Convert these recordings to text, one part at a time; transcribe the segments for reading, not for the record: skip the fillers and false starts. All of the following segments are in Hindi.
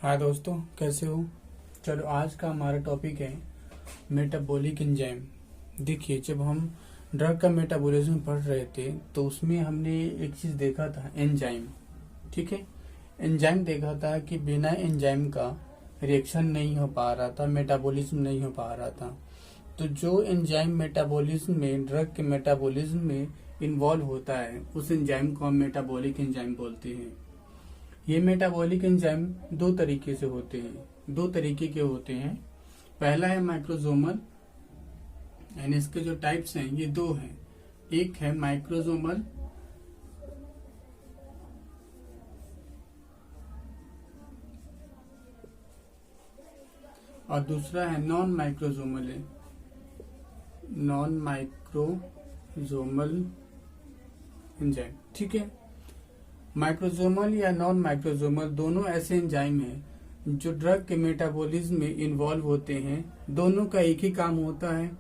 हाय दोस्तों, कैसे हो। चलो, आज का हमारा टॉपिक है मेटाबॉलिक एंजाइम। देखिए, जब हम ड्रग का मेटाबॉलिज्म पढ़ रहे थे तो उसमें हमने एक चीज देखा था, एंजाइम। ठीक है, एंजाइम देखा था कि बिना एंजाइम का रिएक्शन नहीं हो पा रहा था, मेटाबॉलिज्म नहीं हो पा रहा था। तो जो एंजाइम मेटाबॉलिज्म में, ड्रग के मेटाबॉलिज्म में इन्वॉल्व होता है, उस एंजाइम को हम मेटाबॉलिक एंजाइम बोलते हैं। ये मेटाबॉलिक एंजाइम दो तरीके से होते हैं, दो तरीके के होते हैं। पहला है माइक्रोसोमल, यानी इसके जो टाइप्स हैं ये दो हैं। एक है माइक्रोसोमल और दूसरा है नॉन माइक्रोसोमल है, नॉन माइक्रोसोमल एंजाइम। ठीक है, माइक्रोसोमल या नॉन माइक्रोसोमल दोनों ऐसे एंजाइम हैं जो ड्रग के मेटाबॉलिज्म में इन्वॉल्व होते हैं। दोनों का एक ही काम होता है,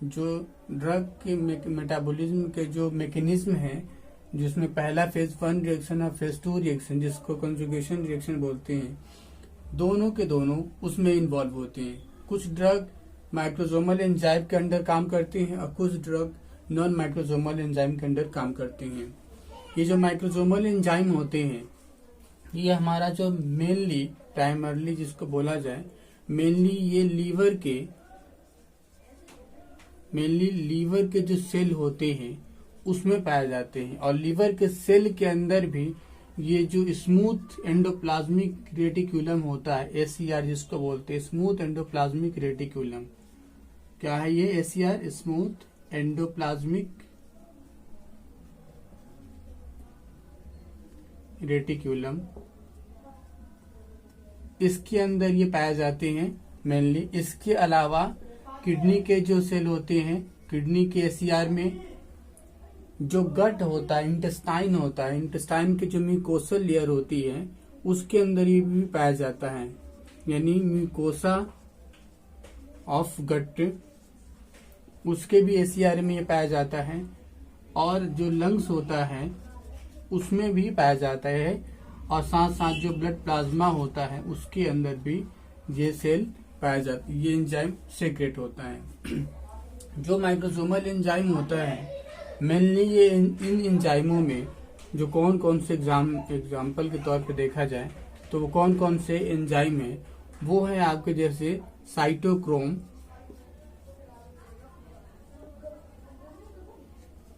जो ड्रग के मेटाबॉलिज्म के जो मैकेनिज्म है, जिसमें पहला फेज 1 रिएक्शन और फेज 2 रिएक्शन, जिसको कंजुगेशन रिएक्शन बोलते हैं, दोनों के दोनों उसमें इन्वॉल्व होते हैं। कुछ ड्रग माइक्रोसोमल एंजाइम के अंडर काम करते हैं और कुछ ड्रग नॉन माइक्रोसोमल एंजाइम के अंडर काम करते हैं। ये जो माइक्रोसोमल एंजाइम होते हैं, ये हमारा जो मेनली प्राइमरली जिसको बोला जाए, मेनली ये लीवर के जो सेल होते हैं उसमें पाए जाते हैं। और लीवर के सेल के अंदर भी ये जो स्मूथ एंडोप्लाज्मिक रेटिक्यूलम होता है, एसीआर जिसको बोलते हैं, स्मूथ एंडोप्लाज्मिक रेटिक्यूलम। क्या है ये एसीआर? Smooth endoplasmic reticulum. इसके अंदर ये पाए जाते हैं मेनली। इसके अलावा किडनी के जो सेल होते हैं, किडनी के एसीआर में जो गट होता है, इंटेस्टाइन होता है, इंटेस्टाइन की जो म्यूकोसल लेयर होती है उसके अंदर ये भी पाया जाता है, यानी म्यूकोसा ऑफ गट, उसके भी एसीआर में ये पाया जाता है। और जो लंग्स होता है उसमें भी पाया जाता है, और साथ साथ जो ब्लड प्लाज्मा होता है उसके अंदर भी ये सेल पाया जाता है, ये एंजाइम सेक्रेट होता है। जो माइक्रोसोमल एंजाइम होता है, मेनली ये इन एंजाइमों में जो कौन कौन से एग्जाम्पल के तौर पे देखा जाए तो वो कौन कौन से एंजाइम है, वो है आपके जैसे साइटोक्रोम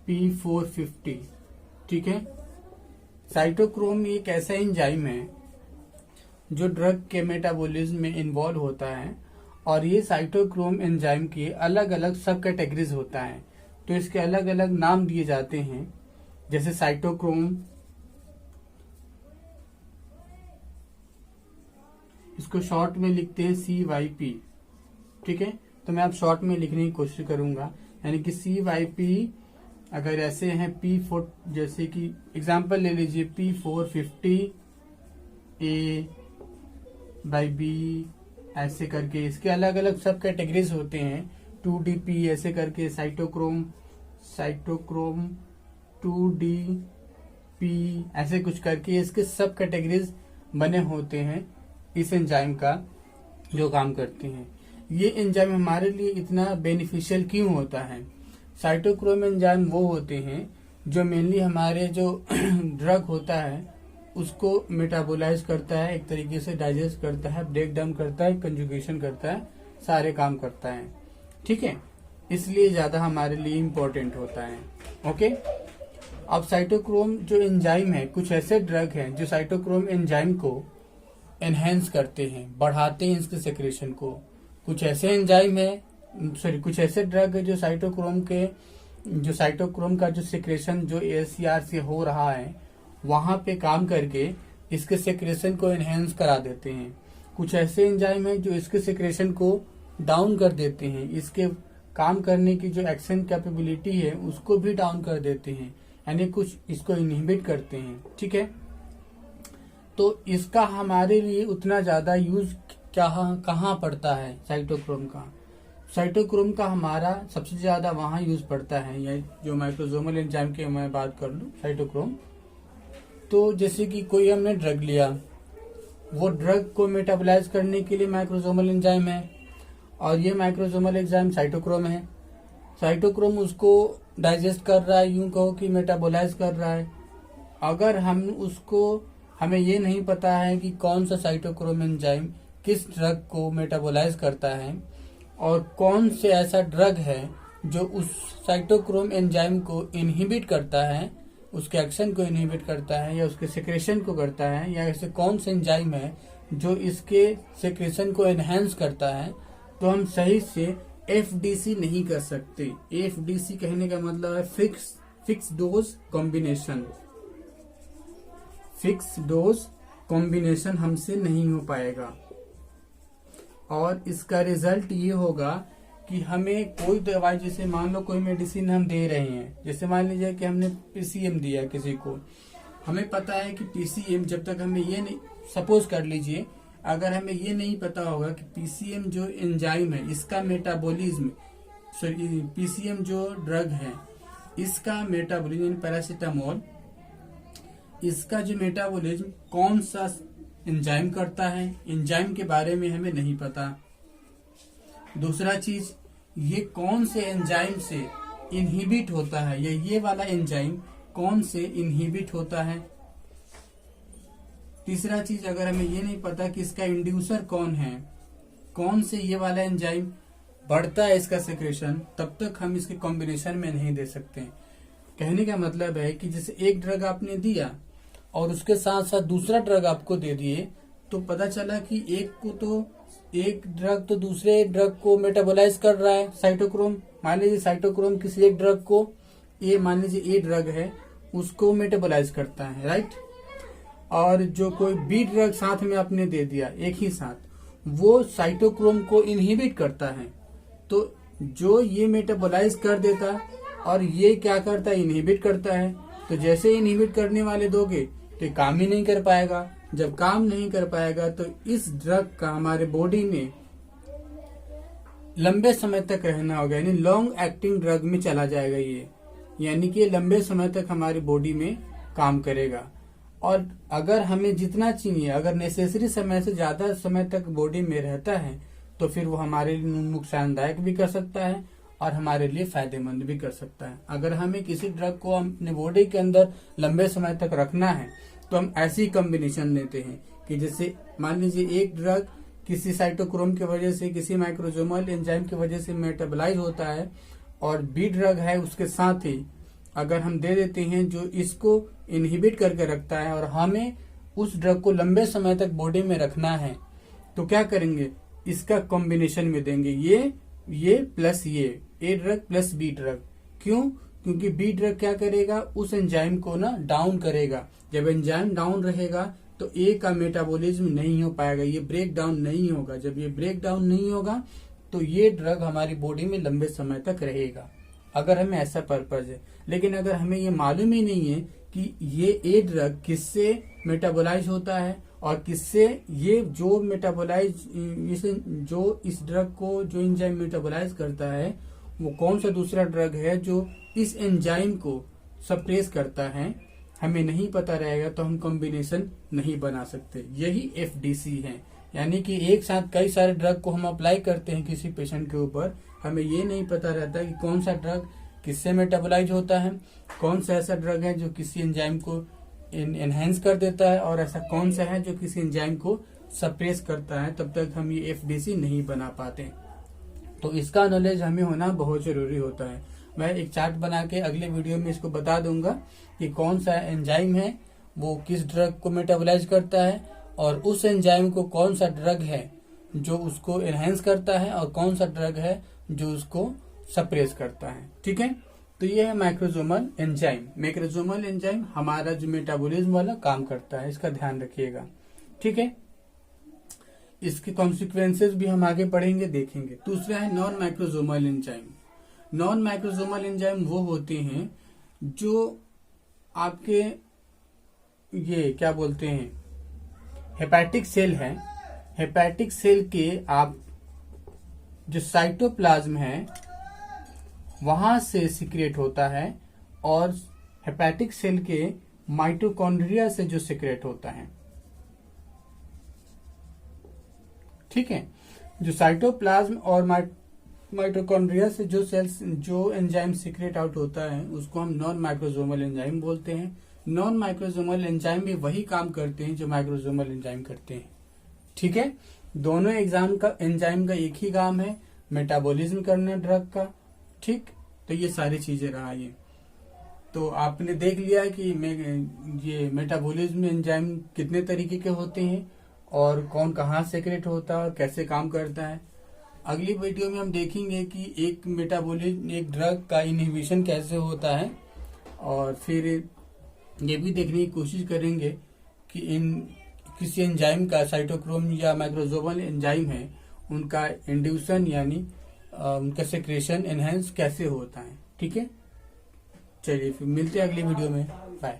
P450। ठीक है, साइटोक्रोम एक ऐसा एंजाइम है जो ड्रग के मेटाबॉलिज्म में इन्वॉल्व होता है, और ये साइटोक्रोम एंजाइम के अलग अलग सब कैटेगरीज होता है। तो इसके अलग अलग नाम दिए जाते हैं, जैसे साइटोक्रोम, इसको शॉर्ट में लिखते हैं CYP। ठीक है, तो मैं अब शॉर्ट में लिखने की कोशिश करूंगा, यानी कि CYP। अगर ऐसे हैं P4, जैसे कि एग्जांपल ले लीजिए P450 A/B, ऐसे करके इसके अलग अलग सब कैटेगरीज होते हैं। 2DP ऐसे करके साइटोक्रोम 2DP ऐसे कुछ करके इसके सब कैटेगरीज बने होते हैं इस एंजाइम का, जो काम करते हैं। ये एंजाइम हमारे लिए इतना बेनिफिशियल क्यों होता है? साइटोक्रोम एंजाइम वो होते हैं जो मेनली हमारे जो ड्रग होता है उसको मेटाबोलाइज करता है, एक तरीके से डाइजेस्ट करता है, ब्रेक डाउन करता है, कंजुगेशन करता है, सारे काम करता है। ठीक है, इसलिए ज्यादा हमारे लिए इम्पोर्टेंट होता है। ओके, अब साइटोक्रोम जो एंजाइम है, कुछ ऐसे ड्रग हैं जो साइटोक्रोम एंजाइम को एनहेंस करते हैं, बढ़ाते हैं इसके सेक्रेशन को। कुछ ऐसे एंजाइम है, कुछ ऐसे ड्रग है जो साइटोक्रोम का जो सेक्रेशन जो एसीआर से हो रहा है वहां पे काम करके इसके सेक्रेशन को एनहेंस करा देते हैं। कुछ ऐसे एंजाइम है जो इसके सेक्रेशन को डाउन कर देते हैं, इसके काम करने की जो एक्शन कैपेबिलिटी है उसको भी डाउन कर देते हैं, यानी कुछ इसको इनहिबिट करते हैं। ठीक है, तो इसका हमारे लिए उतना ज्यादा यूज कहाँ पड़ता है साइटोक्रोम का? साइटोक्रोम का हमारा सबसे ज्यादा वहां यूज पड़ता है, या जो माइक्रोसोमल एंजाइम की मैं बात कर लूं, साइटोक्रोम। तो जैसे कि कोई हमने ड्रग लिया, वो ड्रग को मेटाबोलाइज करने के लिए माइक्रोसोमल एंजाइम है, और ये माइक्रोसोमल एंजाइम साइटोक्रोम है। साइटोक्रोम उसको डाइजेस्ट कर रहा है, यूं कहो कि मेटाबोलाइज कर रहा है। अगर हमें ये नहीं पता है कि कौन सा साइटोक्रोम एंजाइम किस ड्रग को मेटाबोलाइज करता है, और कौन से ऐसा ड्रग है जो उस साइटोक्रोम एंजाइम को इनहिबिट करता है, उसके एक्शन को इनहिबिट करता है, या उसके सेक्रेशन को करता है, या ऐसे कौन से एंजाइम है जो इसके सेक्रेशन को एनहेंस करता है, तो हम सही से एफडीसी नहीं कर सकते। एफडीसी कहने का मतलब है fix dose combination. Fix dose combination हमसे नहीं हो पाएगा, और इसका रिजल्ट ये होगा कि हमें कोई दवाई, जैसे मान लो कोई मेडिसिन हम दे रहे हैं, जैसे मान लीजिए कि हमने पीसीएम दिया किसी को, हमें पता है कि पीसीएम, जब तक हमें ये नहीं, सपोज कर लीजिए अगर हमें ये नहीं पता होगा कि पीसीएम जो एंजाइम है इसका मेटाबॉलिज्म, सॉरी पीसीएम जो ड्रग है इसका मेटाबॉलिज्म, पैरासीटामोल, इसका जो मेटाबॉलिज्म कौन सा एंजाइम करता है, एंजाइम के बारे में हमें नहीं पता। दूसरा चीज, ये कौन से एंजाइम से इनहिबिट होता है, या ये वाला एंजाइम कौन से इनहिबिट होता है। तीसरा चीज, अगर हमें ये नहीं पता कि इसका इंड्यूसर कौन है, कौन से ये वाला एंजाइम बढ़ता है इसका सेक्रेशन, तब तक हम इसके कॉम्बिनेशन में नहीं दे सकते। कहने का मतलब है कि जैसे एक ड्रग आपने दिया और उसके साथ साथ दूसरा ड्रग आपको दे दिए, तो पता चला कि एक ड्रग तो दूसरे ड्रग को मेटाबोलाइज कर रहा है, साइटोक्रोम। मान लीजिए साइटोक्रोम किसी एक ड्रग को, ये मान लीजिए ए ड्रग है, उसको मेटाबोलाइज करता है, राइट। और जो कोई बी ड्रग साथ में आपने दे दिया एक ही साथ, वो साइटोक्रोम को इनहिबिट करता है। तो जो ये मेटाबोलाइज कर देता और ये क्या करता है, इनहिबिट करता है। तो जैसे इनहिबिट करने वाले दोगे तो ये काम ही नहीं कर पाएगा। जब काम नहीं कर पाएगा तो इस ड्रग का हमारे बॉडी में लंबे समय तक रहना होगा, यानी लॉन्ग एक्टिंग ड्रग में चला जाएगा ये, यानी कि लंबे समय तक हमारी बॉडी में काम करेगा। और अगर हमें जितना चाहिए, अगर नेसेसरी समय से ज्यादा समय तक बॉडी में रहता है, तो फिर वो हमारे लिए नुकसानदायक भी कर सकता है और हमारे लिए फायदेमंद भी कर सकता है। अगर हमें किसी ड्रग को अपने बॉडी के अंदर लंबे समय तक रखना है, तो हम ऐसी कॉम्बिनेशन लेते हैं कि जैसे मान लीजिए एक ड्रग किसी साइटोक्रोम की वजह से, किसी माइक्रोसोमल एंजाइम की वजह से मेटाबोलाइज होता है, और बी ड्रग है उसके साथ ही अगर हम दे देते हैं जो इसको इनहिबिट करके रखता है, और हमें उस ड्रग को लंबे समय तक बॉडी में रखना है, तो क्या करेंगे, इसका कॉम्बिनेशन में देंगे ये प्लस ये, A drug plus B drug. क्यों? क्योंकि बी ड्रग क्या करेगा, उस एंजाइम को ना डाउन करेगा। जब एंजाइम डाउन रहेगा तो ए का मेटाबॉलिज्म नहीं हो पाएगा, ये ब्रेक डाउन नहीं होगा। जब ये ब्रेक डाउन नहीं होगा तो ये ड्रग हमारी बॉडी में लंबे समय तक रहेगा, अगर हमें ऐसा पर्पज है। लेकिन अगर हमें ये मालूम ही नहीं है कि ये ए ड्रग किससे मेटाबोलाइज होता है और किससे ये जो मेटाबोलाइज, जो इस ड्रग को जो एंजाइम मेटाबोलाइज करता है वो कौन सा दूसरा ड्रग है जो इस एंजाइम को सप्रेस करता है, हमें नहीं पता रहेगा तो हम कॉम्बिनेशन नहीं बना सकते। यही एफडीसी है, यानी कि एक साथ कई सारे ड्रग को हम अप्लाई करते हैं किसी पेशेंट के ऊपर, हमें ये नहीं पता रहता कि कौन सा ड्रग किससे मेटाबोलाइज होता है, कौन सा ऐसा ड्रग है जो किसी एंजाइम को एनहेंस कर देता है, और ऐसा कौन सा है जो किसी एंजाइम को सप्रेस करता है। तब तक हम ये एफडीसी नहीं बना पाते। तो इसका नॉलेज हमें होना बहुत जरूरी होता है। मैं एक चार्ट बना के अगले वीडियो में इसको बता दूंगा कि कौन सा एंजाइम है वो किस ड्रग को मेटाबोलाइज करता है, और उस एंजाइम को कौन सा ड्रग है जो उसको एनहेंस करता है, और कौन सा ड्रग है जो उसको सप्रेस करता है। ठीक है, तो ये है माइक्रोसोमल एंजाइम। माइक्रोसोमल एंजाइम हमारा जो मेटाबॉलिज्म वाला काम करता है, इसका ध्यान रखिएगा। ठीक है, इसके कॉन्सिक्वेंसेस भी हम आगे पढ़ेंगे, देखेंगे। दूसरा है non microsomal enzyme. Non microsomal enzyme वो होते हैं जो आपके ये क्या बोलते हैं, हेपेटिक सेल है, हेपेटिक सेल के आप जो साइटोप्लाज्म है वहां से सिक्रेट होता है, और हेपेटिक सेल के माइटोकॉन्ड्रिया से जो सिक्रेट होता है। ठीक है। जो साइटोप्लाज्म और माइटोकॉन्ड्रिया से जो एंजाइम सीक्रेट आउट होता है उसको हम नॉन माइक्रोसोमल एंजाइम बोलते हैं। नॉन माइक्रोसोमल एंजाइम भी वही काम करते हैं जो माइक्रोसोमल एंजाइम करते हैं। ठीक है, दोनों एंजाइम का एक ही काम है, मेटाबॉलिज्म करना ड्रग का। ठीक, तो ये सारी चीजें रहा ये। तो आपने देख लिया कि ये मेटाबॉलिज्म एंजाइम कितने तरीके के होते हैं और कौन कहाँ सेक्रेट होता है और कैसे काम करता है। अगली वीडियो में हम देखेंगे कि एक ड्रग का इनहिबिशन कैसे होता है, और फिर ये भी देखने की कोशिश करेंगे कि किसी एंजाइम का साइटोक्रोम या माइक्रोसोमल एंजाइम है उनका इंड्यूसन यानी उनका सेक्रेशन एनहेंस कैसे होता है। ठीक है, चलिए फिर मिलते हैं अगली वीडियो में। बाय।